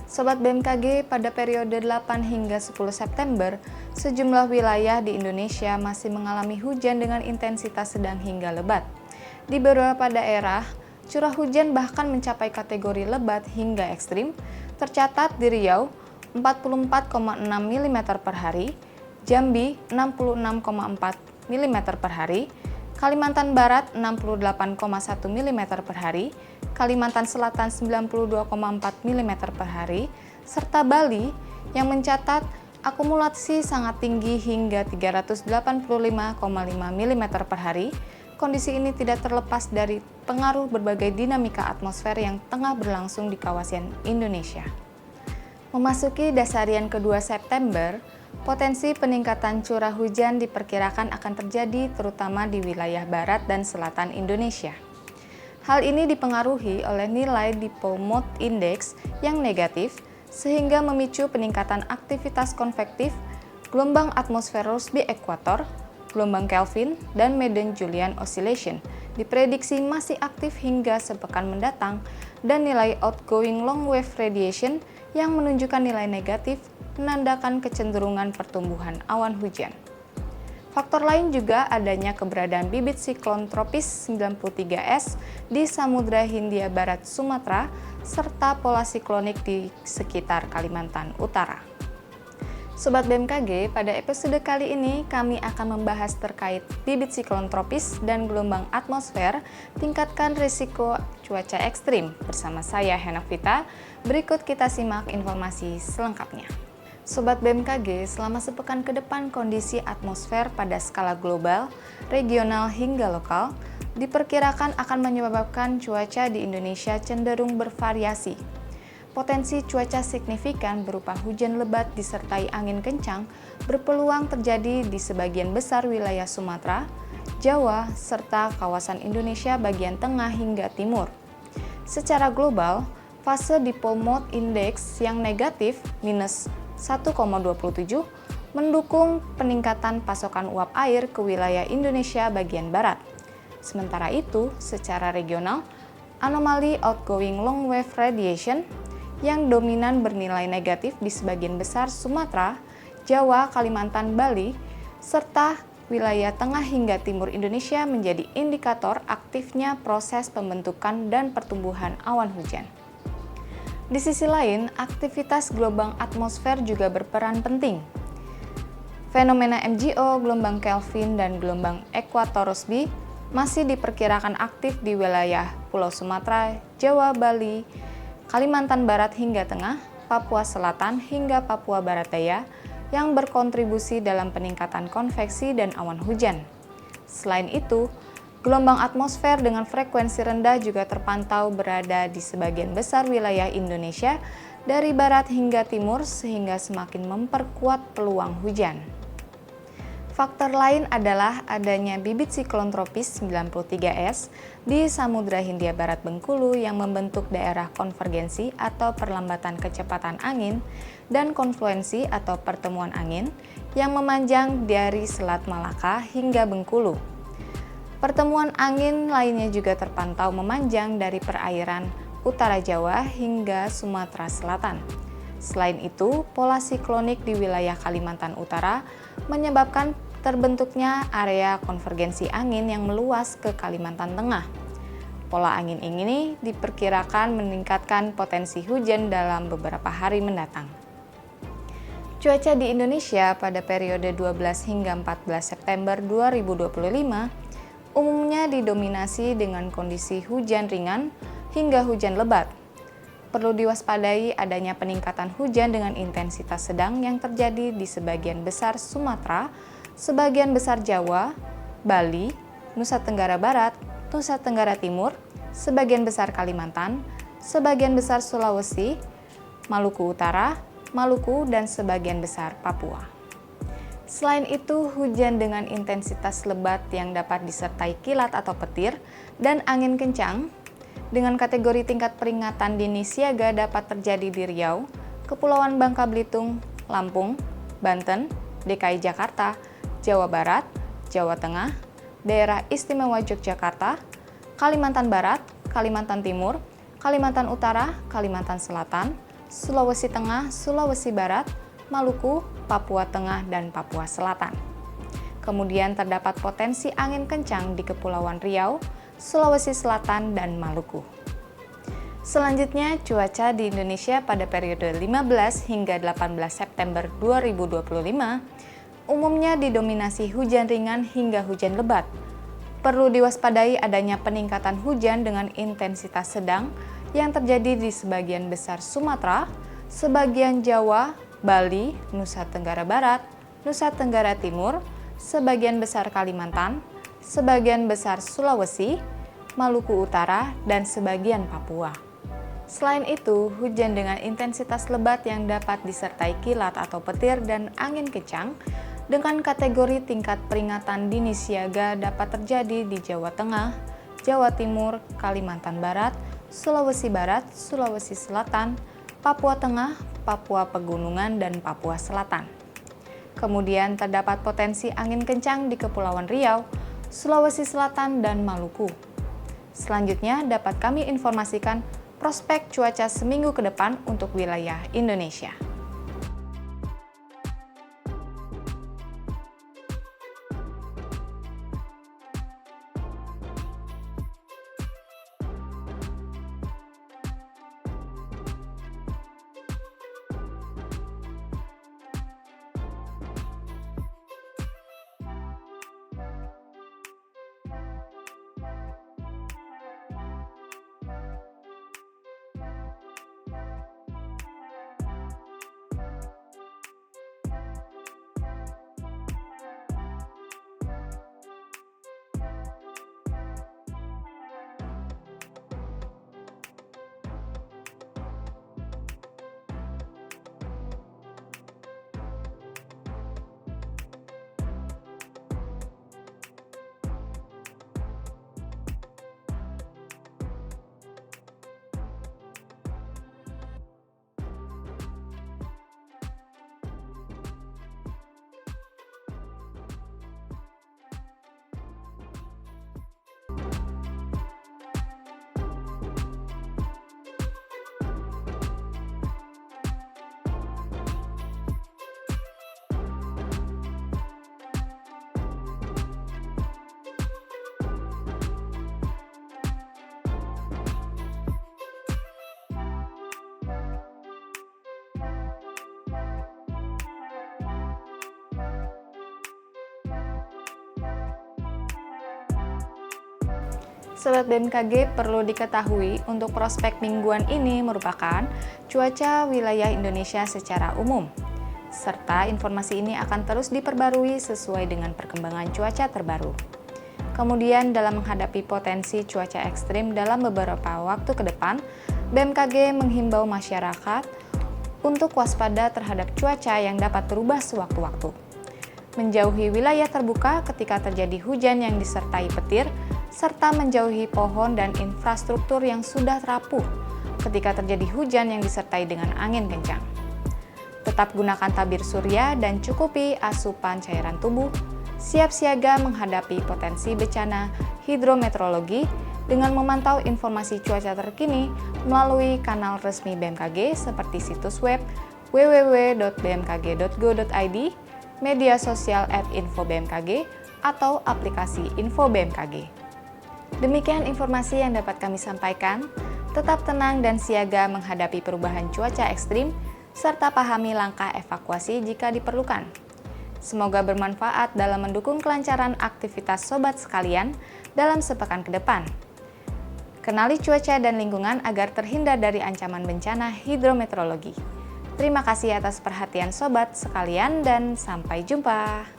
Sobat BMKG, pada periode 8 hingga 10 September, sejumlah wilayah di Indonesia masih mengalami hujan dengan intensitas sedang hingga lebat. Di beberapa daerah, curah hujan bahkan mencapai kategori lebat hingga ekstrim, tercatat di Riau 44,6 mm per hari, Jambi 66,4 mm per hari, Kalimantan Barat 68,1 mm per hari, Kalimantan Selatan 92,4 mm per hari, serta Bali yang mencatat akumulasi sangat tinggi hingga 385,5 mm per hari. Kondisi ini tidak terlepas dari pengaruh berbagai dinamika atmosfer yang tengah berlangsung di kawasan Indonesia. Memasuki dasarian kedua September, potensi peningkatan curah hujan diperkirakan akan terjadi terutama di wilayah barat dan selatan Indonesia. Hal ini dipengaruhi oleh nilai Dipole Mood Index yang negatif sehingga memicu peningkatan aktivitas konvektif, gelombang atmosfer Rossby ekuator, gelombang Kelvin, dan Madden-Julian Oscillation diprediksi masih aktif hingga sepekan mendatang, dan nilai outgoing long wave radiation yang menunjukkan nilai negatif menandakan kecenderungan pertumbuhan awan hujan. Faktor lain juga adanya keberadaan bibit siklon tropis 93S di Samudra Hindia Barat Sumatera serta pola siklonik di sekitar Kalimantan Utara. Sobat BMKG, pada episode kali ini kami akan membahas terkait bibit siklon tropis dan gelombang atmosfer, tingkatkan risiko cuaca ekstrim. Bersama saya Henokvita, berikut kita simak informasi selengkapnya. Sobat BMKG, selama sepekan ke depan kondisi atmosfer pada skala global, regional hingga lokal diperkirakan akan menyebabkan cuaca di Indonesia cenderung bervariasi. Potensi cuaca signifikan berupa hujan lebat disertai angin kencang berpeluang terjadi di sebagian besar wilayah Sumatera, Jawa, serta kawasan Indonesia bagian tengah hingga timur. Secara global, fase Dipole Mood Index yang negatif minus 1,27 mendukung peningkatan pasokan uap air ke wilayah Indonesia bagian barat. Sementara itu, secara regional, anomali outgoing long wave radiation yang dominan bernilai negatif di sebagian besar Sumatera, Jawa, Kalimantan, Bali, serta wilayah tengah hingga timur Indonesia menjadi indikator aktifnya proses pembentukan dan pertumbuhan awan hujan. Di sisi lain, aktivitas gelombang atmosfer juga berperan penting. Fenomena MGO, gelombang Kelvin, dan gelombang ekuator Rossby masih diperkirakan aktif di wilayah Pulau Sumatera, Jawa, Bali, Kalimantan Barat hingga Tengah, Papua Selatan hingga Papua Barat Daya yang berkontribusi dalam peningkatan konveksi dan awan hujan. Selain itu, gelombang atmosfer dengan frekuensi rendah juga terpantau berada di sebagian besar wilayah Indonesia dari barat hingga timur sehingga semakin memperkuat peluang hujan. Faktor lain adalah adanya bibit siklon tropis 93S di Samudra Hindia Barat Bengkulu yang membentuk daerah konvergensi atau perlambatan kecepatan angin dan konfluensi atau pertemuan angin yang memanjang dari Selat Malaka hingga Bengkulu. Pertemuan angin lainnya juga terpantau memanjang dari perairan utara Jawa hingga Sumatera Selatan. Selain itu, pola siklonik di wilayah Kalimantan Utara menyebabkan terbentuknya area konvergensi angin yang meluas ke Kalimantan Tengah. Pola angin ini diperkirakan meningkatkan potensi hujan dalam beberapa hari mendatang. Cuaca di Indonesia pada periode 12 hingga 14 September 2025 umumnya didominasi dengan kondisi hujan ringan hingga hujan lebat. Perlu diwaspadai adanya peningkatan hujan dengan intensitas sedang yang terjadi di sebagian besar Sumatera, sebagian besar Jawa, Bali, Nusa Tenggara Barat, Nusa Tenggara Timur, sebagian besar Kalimantan, sebagian besar Sulawesi, Maluku Utara, Maluku, dan sebagian besar Papua. Selain itu, hujan dengan intensitas lebat yang dapat disertai kilat atau petir dan angin kencang dengan kategori tingkat peringatan dini siaga dapat terjadi di Riau, Kepulauan Bangka Belitung, Lampung, Banten, DKI Jakarta, Jawa Barat, Jawa Tengah, Daerah Istimewa Yogyakarta, Kalimantan Barat, Kalimantan Timur, Kalimantan Utara, Kalimantan Selatan, Sulawesi Tengah, Sulawesi Barat, Maluku, Papua Tengah, dan Papua Selatan. Kemudian terdapat potensi angin kencang di Kepulauan Riau, Sulawesi Selatan, dan Maluku. Selanjutnya, cuaca di Indonesia pada periode 15 hingga 18 September 2025 umumnya didominasi hujan ringan hingga hujan lebat. Perlu diwaspadai adanya peningkatan hujan dengan intensitas sedang yang terjadi di sebagian besar Sumatera, sebagian Jawa, Bali, Nusa Tenggara Barat, Nusa Tenggara Timur, sebagian besar Kalimantan, sebagian besar Sulawesi, Maluku Utara, dan sebagian Papua. Selain itu, hujan dengan intensitas lebat yang dapat disertai kilat atau petir dan angin kencang dengan kategori tingkat peringatan dini siaga dapat terjadi di Jawa Tengah, Jawa Timur, Kalimantan Barat, Sulawesi Barat, Sulawesi Selatan, Papua Tengah, Papua Pegunungan, dan Papua Selatan. Kemudian terdapat potensi angin kencang di Kepulauan Riau, Sulawesi Selatan, dan Maluku. Selanjutnya dapat kami informasikan prospek cuaca seminggu ke depan untuk wilayah Indonesia. Sobat BMKG, perlu diketahui untuk prospek mingguan ini merupakan cuaca wilayah Indonesia secara umum, serta informasi ini akan terus diperbarui sesuai dengan perkembangan cuaca terbaru. Kemudian dalam menghadapi potensi cuaca ekstrim dalam beberapa waktu ke depan, BMKG menghimbau masyarakat untuk waspada terhadap cuaca yang dapat berubah sewaktu-waktu. Menjauhi wilayah terbuka ketika terjadi hujan yang disertai petir, serta menjauhi pohon dan infrastruktur yang sudah rapuh ketika terjadi hujan yang disertai dengan angin kencang. Tetap gunakan tabir surya dan cukupi asupan cairan tubuh, siap siaga menghadapi potensi bencana hidrometeorologi dengan memantau informasi cuaca terkini melalui kanal resmi BMKG seperti situs web www.bmkg.go.id, media sosial @info-bmkg, atau aplikasi Info BMKG. Demikian informasi yang dapat kami sampaikan. Tetap tenang dan siaga menghadapi perubahan cuaca ekstrim, serta pahami langkah evakuasi jika diperlukan. Semoga bermanfaat dalam mendukung kelancaran aktivitas sobat sekalian dalam sepekan ke depan. Kenali cuaca dan lingkungan agar terhindar dari ancaman bencana hidrometeorologi. Terima kasih atas perhatian sobat sekalian dan sampai jumpa.